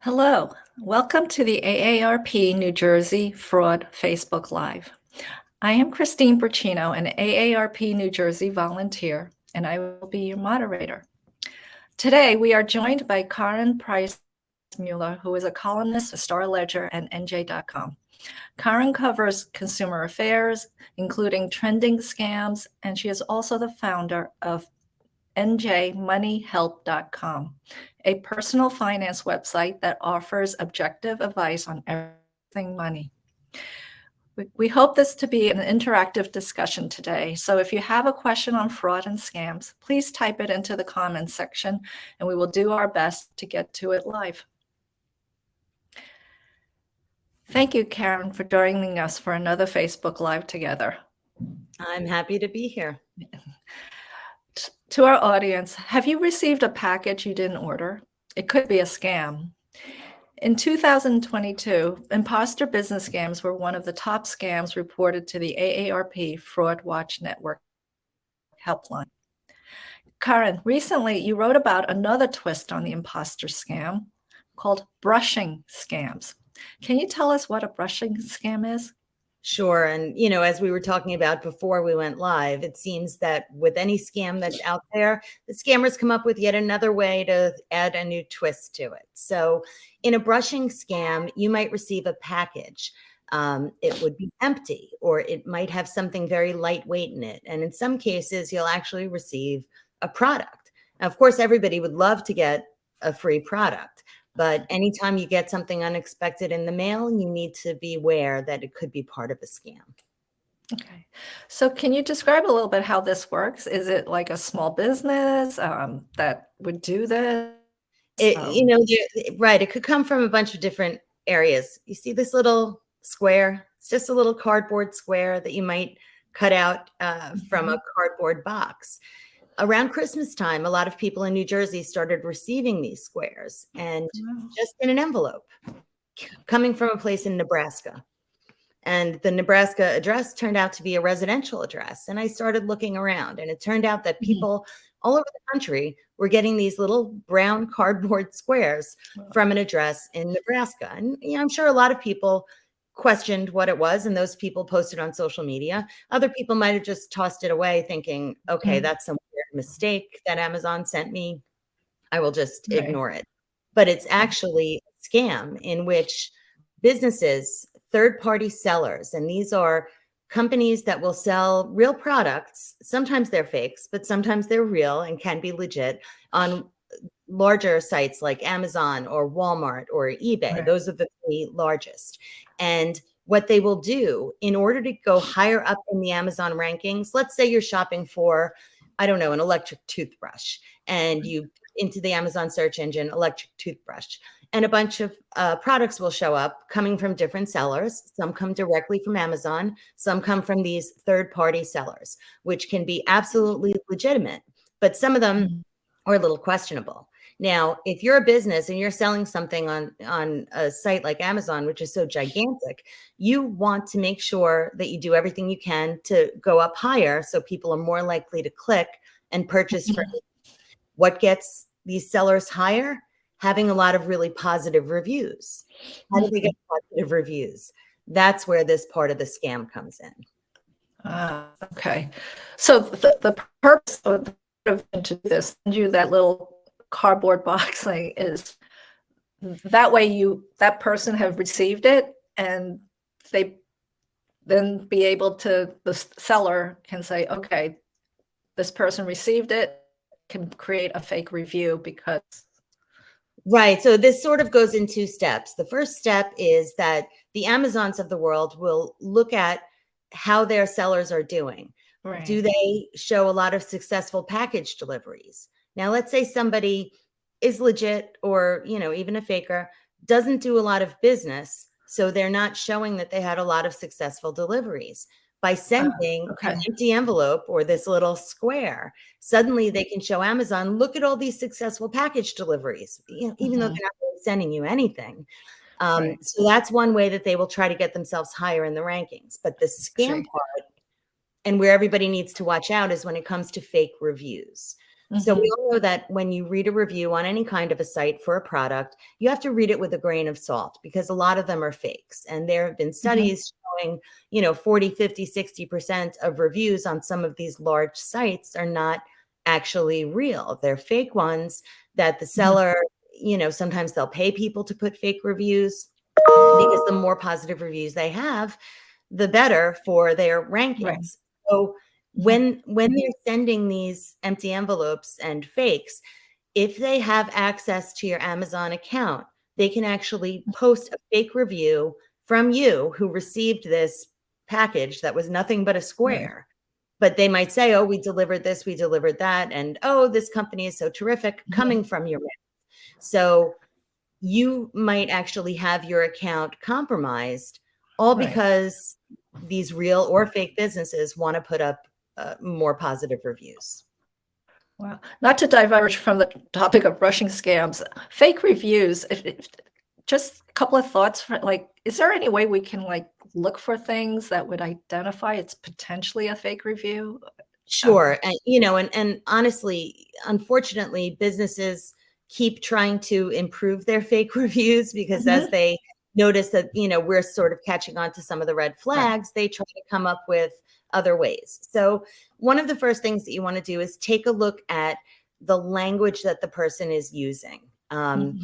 Hello, welcome to the AARP New Jersey Fraud Facebook Live. I am Christine Braccino, an AARP New Jersey volunteer, and I will be your moderator. Today, we are joined by Karin Price Mueller, who is a columnist at Star Ledger and NJ.com. Karin covers consumer affairs, including trending scams, and she is also the founder of njmoneyhelp.com, a personal finance website that offers objective advice on everything money. We hope this to be an interactive discussion today. So if you have a question on fraud and scams, please type it into the comments section and we will do our best to get to it live. Thank you, Karin, for joining us for another Facebook Live together. I'm happy to be here. To our audience, have you received a package you didn't order? It could be a scam. In 2022, imposter business scams were one of the top scams reported to the AARP Fraud Watch Network helpline. Karin, recently you wrote about another twist on the imposter scam called brushing scams. Can you tell us what a brushing scam is? Sure. And, as we were talking about before we went live, it seems that with any scam that's out there, the scammers come up with yet another way to add a new twist to it. So in a brushing scam, you might receive a package. It would be empty, or it might have something very lightweight in it. And in some cases, you'll actually receive a product. Now, of course, everybody would love to get a free product. But anytime you get something unexpected in the mail, you need to be aware that it could be part of a scam. Okay. So can you describe a little bit how this works? Is it like a small business that would do this? Right. It could come from a bunch of different areas. You see this little square? It's just a little cardboard square that you might cut out from a cardboard box. Around Christmas time, a lot of people in New Jersey started receiving these squares and just in an envelope coming from a place in Nebraska. And the Nebraska address turned out to be a residential address. And I started looking around, and it turned out that people all over the country were getting these little brown cardboard squares from an address in Nebraska. And I'm sure a lot of people questioned what it was, and those people posted on social media. Other people might have just tossed it away thinking, okay, that's some weird mistake that Amazon sent me. I will just ignore it. But it's actually a scam in which businesses, third-party sellers, and these are companies that will sell real products. Sometimes they're fakes, but sometimes they're real and can be legit on larger sites like Amazon or Walmart or eBay. Right. Those are the three largest. And what they will do in order to go higher up in the Amazon rankings, let's say you're shopping for, I don't know, an electric toothbrush, and you into the Amazon search engine, electric toothbrush, and a bunch of products will show up coming from different sellers. Some come directly from Amazon. Some come from these third-party sellers, which can be absolutely legitimate, but some of them are a little questionable. Now, if you're a business and you're selling something on a site like Amazon, which is so gigantic, you want to make sure that you do everything you can to go up higher so people are more likely to click and purchase from you. What gets these sellers higher? Having a lot of really positive reviews. How do they get positive reviews? That's where this part of the scam comes in. Okay. So the purpose of to this, send you that little cardboard box thing is that way that person have received it, and they then be able to, the seller can say, okay, this person received it, can create a fake review because. Right. So this sort of goes in two steps. The first step is that the Amazons of the world will look at how their sellers are doing. Right. Do they show a lot of successful package deliveries? Now, let's say somebody is legit or, even a faker, doesn't do a lot of business. So they're not showing that they had a lot of successful deliveries. By sending an empty envelope or this little square, suddenly they can show Amazon, look at all these successful package deliveries, even though they're not really sending you anything. So that's one way that they will try to get themselves higher in the rankings. But the scam part, and where everybody needs to watch out, is when it comes to fake reviews. So we Mhm. all know that when you read a review on any kind of a site for a product, you have to read it with a grain of salt because a lot of them are fakes. And there have been Mhm. studies showing, 40, 50, 60% of reviews on some of these large sites are not actually real. They're fake ones that the Mhm. seller, sometimes they'll pay people to put fake reviews because the more positive reviews they have, the better for their Right. rankings. So Mhm. when they're sending these empty envelopes and fakes, if they have access to your Amazon account, they can actually post a fake review from you who received this package that was nothing but a Right. square. But they might say, oh, we delivered this, we delivered that, and oh, this company is so terrific Mhm. coming from your. So you might actually have your account compromised all Right. because these real or fake businesses want to put up more positive reviews. Wow. Not to diverge from the topic of brushing scams, fake reviews, if just a couple of thoughts for like, is there any way we can like look for things that would identify it's potentially a fake review? Sure. And, and honestly, unfortunately, businesses keep trying to improve their fake reviews because as Mhm. they notice that, we're sort of catching on to some of the red Right. flags, they try to come up with other ways. So, one of the first things that you want to do is take a look at the language that the person is using. Mhm.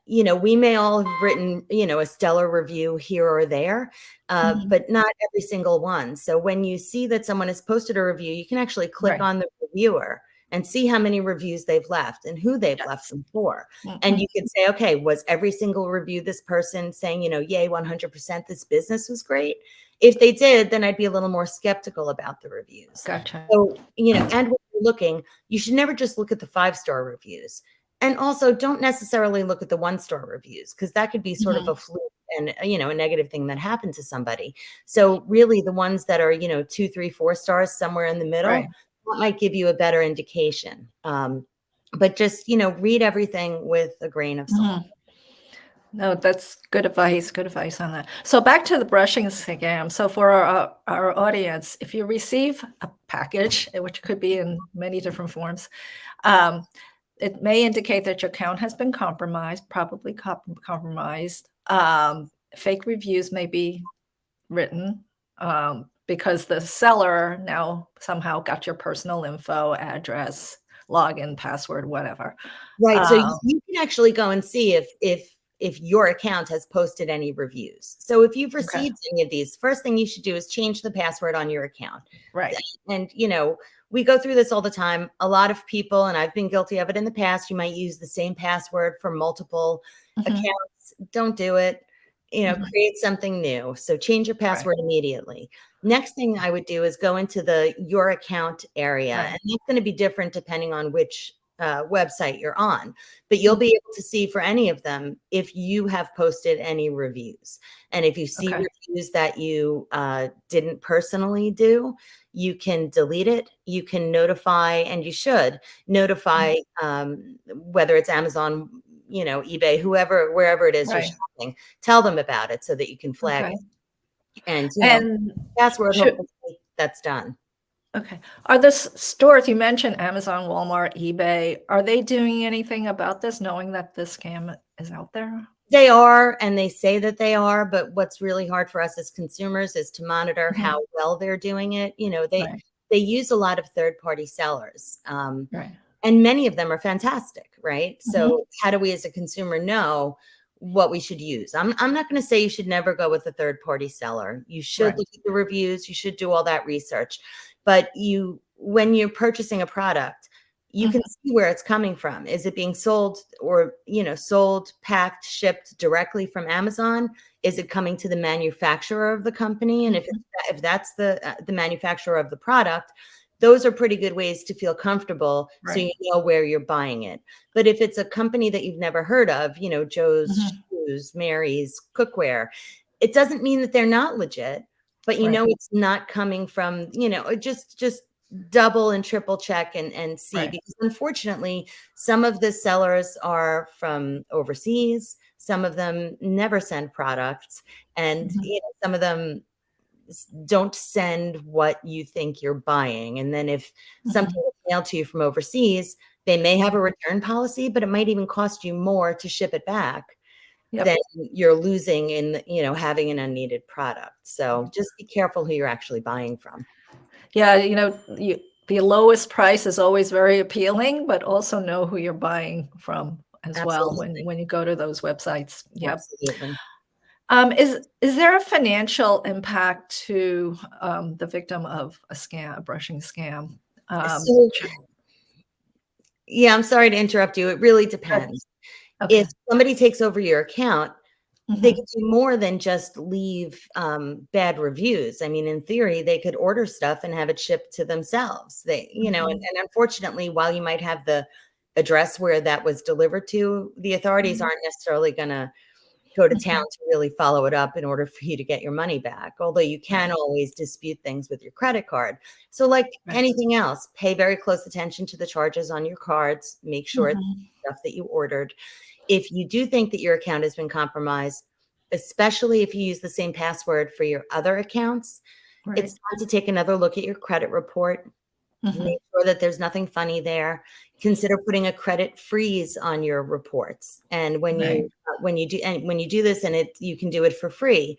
We may all have written, a stellar review here or there, Mhm. but not every single one. So when you see that someone has posted a review, you can actually click Right. on the reviewer and see how many reviews they've left and who they've left Yes. them for. And Mhm. you can say, okay, was every single review this person saying, yay, 100% this business was great? If they did, then I'd be a little more skeptical about the reviews. Gotcha. So, and when you're looking, you should never just look at the 5-star reviews. And also don't necessarily look at the 1-star reviews because that could be sort of Mhm. a fluke and, a negative thing that happened to somebody. So really the ones that are, 2, 3, 4 stars somewhere in the middle, Right. that might give you a better indication. But just, read everything with a grain of salt. Mhm. No, that's good advice on that. So back to the brushing scam. So for our audience, if you receive a package, which could be in many different forms, um, it may indicate that your account has been compromised, probably compromised. Fake reviews may be written because the seller now somehow got your personal info, address, login, password, whatever. Right, so Um, you can actually go and see if your account has posted any reviews. So if you've okay, received any of these, first thing you should do is change the password on your account. right. And we go through this all the time. A lot of people, and I've been guilty of it in the past, you might use the same password for multiple Mhm, accounts. Don't do it. mhm, Create something new. So change your right, password immediately. Next thing I would do is go into the your account area, right. and that's going to be different depending on which website you're on. But you'll Mm, be able to see for any of them if you have posted any reviews, and if you see okay, reviews that you didn't personally do, you can delete it. You can notify, and you should mm, notify whether it's Amazon, eBay, whoever, wherever it is you're right, shopping, tell them about it so that you can flag okay. it. And, And password, should hopefully that's done. okay. Are the stores you mentioned Amazon, Walmart, eBay, are they doing anything about this knowing that this scam is out there? They are, and they say that they are, but what's really hard for us as consumers is to monitor Mhm, how well they're doing it. right, They use a lot of third-party sellers, right. and many of them are fantastic, right? Mhm, So how do we as a consumer know what we should use? I'm not going to say you should never go with a third-party seller. You should right. look at the reviews, you should do all that research. But when you're purchasing a product, you Mhm, can see where it's coming from. Is it being sold or, sold, packed, shipped directly from Amazon? Is it coming to the manufacturer of the company? And mhm, if that's the manufacturer of the product, those are pretty good ways to feel comfortable so right. you know where you're buying it. But if it's a company that you've never heard of, Joe's Mhm, Shoes, Mary's Cookware, it doesn't mean that they're not legit, but right, it's not coming from, just double and triple check and see, right. because unfortunately some of the sellers are from overseas, some of them never send products, and Mhm, some of them don't send what you think you're buying. And then if something is mailed to you from overseas, they may have a return policy, but it might even cost you more to ship it back Yep. than you're losing in, having an unneeded product. So just be careful who you're actually buying from. Yeah, the lowest price is always very appealing, but also know who you're buying from as well Absolutely. when you go to those websites. Yep. Absolutely. Is there a financial impact to the victim of a brushing scam? So, yeah, I'm sorry to interrupt you. It really depends. Okay. If somebody takes over your account, they Mhm. could do more than just leave bad reviews. I mean, in theory, they could order stuff and have it shipped to themselves. And unfortunately, while you might have the address where that was delivered to, the authorities aren't necessarily going to go to town to really follow it up in order for you to get your money back. Although you can always dispute things with your credit card. So like anything else, pay very close attention to the charges on your cards. Make sure it's stuff that you ordered. If you do think that your account has been compromised, especially if you use the same password for your other accounts, it's time to take another look at your credit report. Make sure that there's nothing funny there. Consider putting a credit freeze on your reports. And when you do this, and you can do it for free,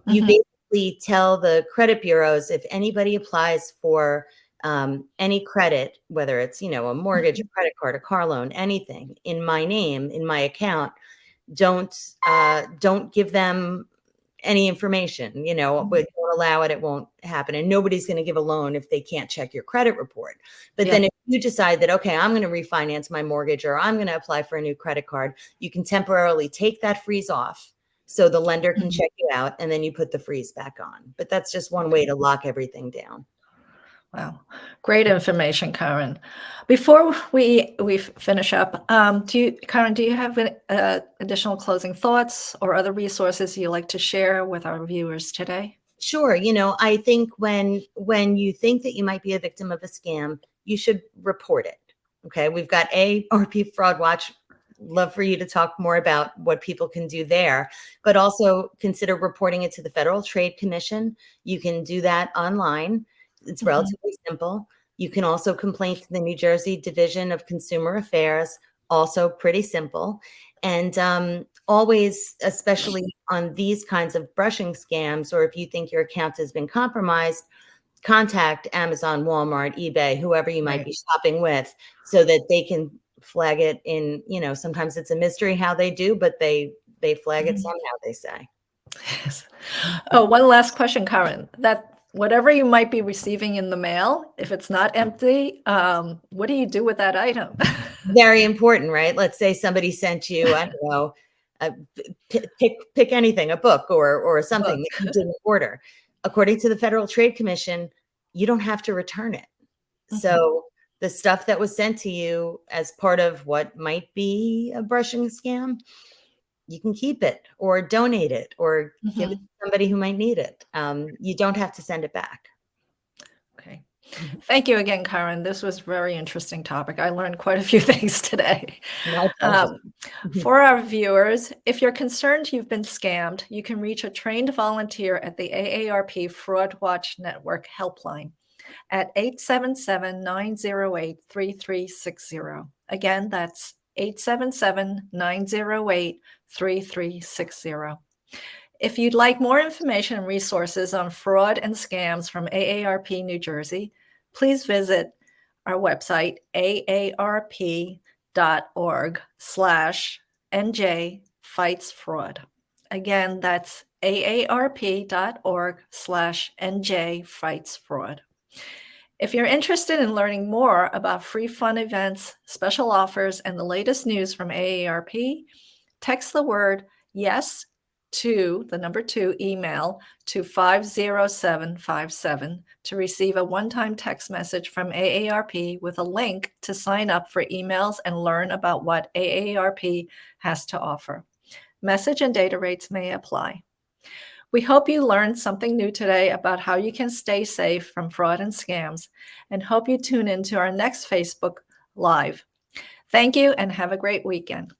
you basically tell the credit bureaus if anybody applies for any credit, whether it's a mortgage, a credit card, a car loan, anything in my name, in my account, don't give them any information, but don't allow it. It won't happen. And nobody's going to give a loan if they can't check your credit report. But then if you decide that, okay, I'm going to refinance my mortgage or I'm going to apply for a new credit card, you can temporarily take that freeze off so the lender can check you out, and then you put the freeze back on. But that's just one way to lock everything down. Wow. Great information, Karin. Before we finish up, Karin, do you have additional closing thoughts or other resources you'd like to share with our viewers today? Sure. I think when you think that you might be a victim of a scam, you should report it. Okay. We've got AARP Fraud Watch. Love for you to talk more about what people can do there, but also consider reporting it to the Federal Trade Commission. You can do that online. It's relatively simple. You can also complain to the New Jersey Division of Consumer Affairs, also pretty simple. And always, especially on these kinds of brushing scams, or if you think your account has been compromised, contact Amazon, Walmart, eBay, whoever you might be shopping with, so that they can flag it in, sometimes it's a mystery how they do, but they flag it somehow, they say. Yes. Oh, one last question, Karin. That whatever you might be receiving in the mail, if it's not empty, what do you do with that item? Very important, right? Let's say somebody sent you, I don't know, pick anything, a book or something that you didn't order. According to the Federal Trade Commission, you don't have to return it. So the stuff that was sent to you as part of what might be a brushing scam, you can keep it or donate it or give it to somebody who might need it. You don't have to send it back. Okay. Thank you again, Karin. This was a very interesting topic. I learned quite a few things today. My pleasure. For our viewers, if you're concerned you've been scammed, you can reach a trained volunteer at the AARP Fraud Watch Network helpline at 877-908-3360. Again, that's 877-908-3360. If you'd like more information and resources on fraud and scams from AARP New Jersey, please visit our website, aarp.org/NJ-FIGHTS-FRAUD. Again, that's aarp.org/NJ-FIGHTS-FRAUD. If you're interested in learning more about free fun events, special offers, and the latest news from AARP, text the word YES to the number 2 email to 50757 to receive a one-time text message from AARP with a link to sign up for emails and learn about what AARP has to offer. Message and data rates may apply. We hope you learned something new today about how you can stay safe from fraud and scams, and hope you tune in to our next Facebook Live. Thank you and have a great weekend.